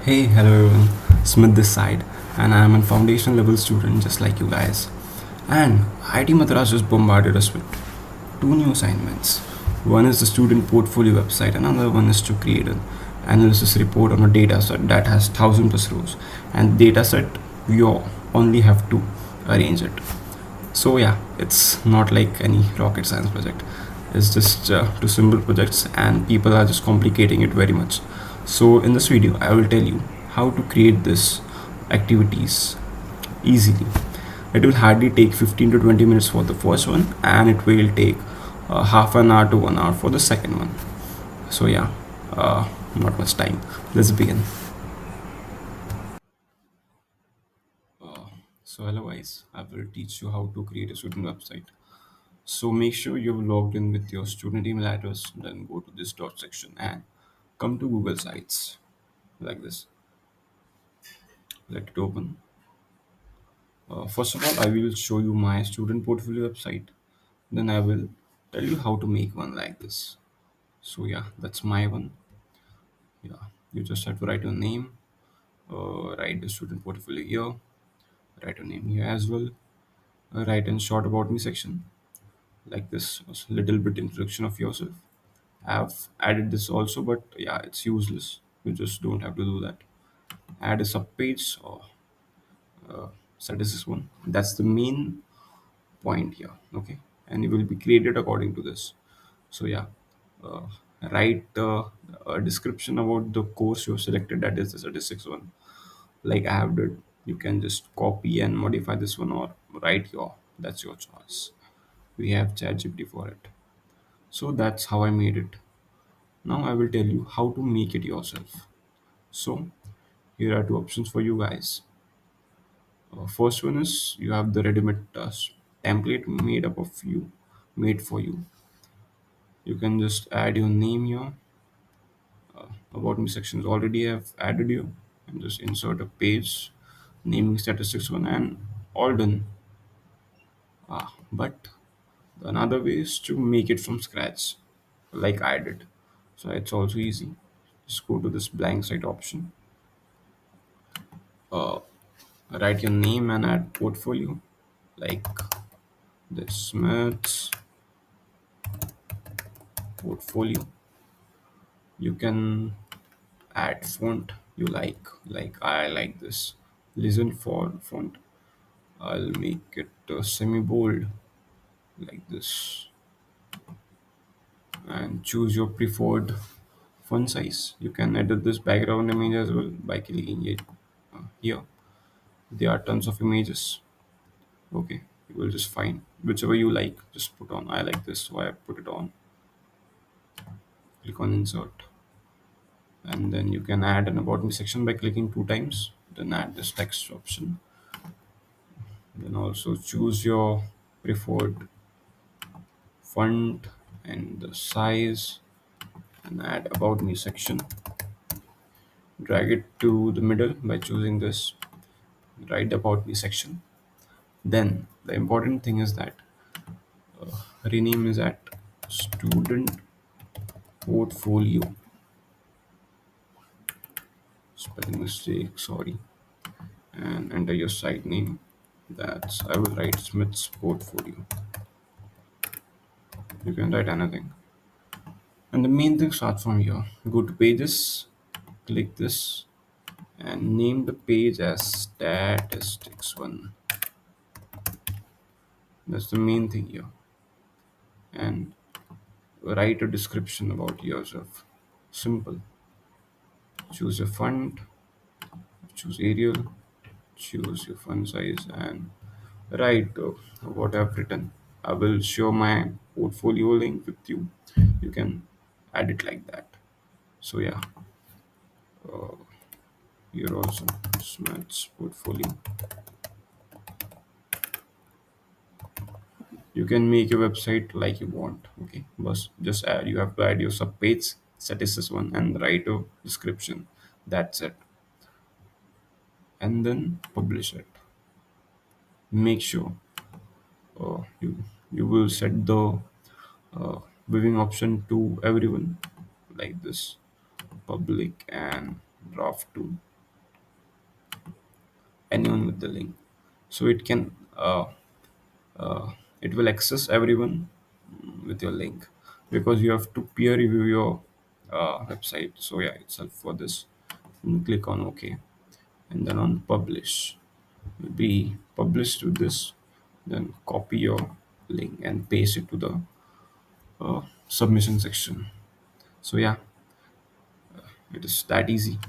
Hey, hello everyone, Smith this side, and I am a foundation level student just like you guys. And IIT Madras just bombarded us with two new assignments. One is the student portfolio website, and another one is to create an analysis report on a data set that has 1000 plus rows. And data set, we only have to arrange it. So yeah, it's not like any rocket science project. It's just two simple projects, and people are just complicating it very much. So in this video, I will tell you how to create this activities easily. It will hardly take 15 to 20 minutes for the first one, and it will take half an hour to 1 hour for the second one. So yeah, not much time. Let's begin. So hello guys, I will teach you how to create a student website. So make sure you've logged in with your student email address, then go to this dot section and come to Google Sites like this. Let it open. First of all, I will show you my student portfolio website. Then I will tell you how to make one like this. So yeah, that's my one. Yeah, you just have to write your name, write the student portfolio here, write your name here as well, write in short about me section like this, a little bit introduction of yourself. I've added this also, but yeah, it's useless. You just don't have to do that. Add a sub page or statistics one. That's the main point here. Okay, and it will be created according to this. So yeah, uh, write a description about the course you have selected. That is the statistics one. Like I have did. You can just copy and modify this one or write your. That's your choice. We have ChatGPT for it. So that's how I made it. Now I will tell you how to make it yourself. So here are two options for you guys. First one is you have the ready-made template made up of you, made for you. You can just add your name here. About me sections already have added you, and just insert a page, naming statistics one, and all done. But another way is to make it from scratch, like I did. So it's also easy. Just go to this blank site option. Write your name and add portfolio, like the Smith's portfolio. You can add font you like I like this listen for font. I'll make it semi bold like this, and choose your preferred font size. You can edit this background image as well by clicking it here. There are tons of images. Okay, you will just find whichever you like, just put on. I like this, so I put it on. Click on insert, and then you can add an about me section by clicking two times, then add this text option. Then also choose your preferred font and the size, and add about me section. Drag it to the middle by choosing this, write the about me section. Then the important thing is that rename is at student portfolio. Spelling mistake, sorry. And enter your site name. That's I will write Smith's portfolio. You can write anything. And the main thing starts from here. Go to pages, click this, and name the page as statistics one. That's the main thing here. And write a description about yourself. Simple. Choose a font, choose Arial, choose your font size, and write what I've written. I will share my portfolio link with you. You can add it like that. So yeah, here also Smith's portfolio. You can make your website like you want. Okay, but just add. You have to add your sub page, statistics one, and write a description. That's it, and then publish it. Make sure you will set the viewing option to everyone like this, public and draft to. anyone with the link. So it will access everyone with your link, because you have to peer review your website. So yeah, itself for this, click on OK, and then on publish, will be published with this. Then copy your link and paste it to the submission section. So yeah, it is that easy.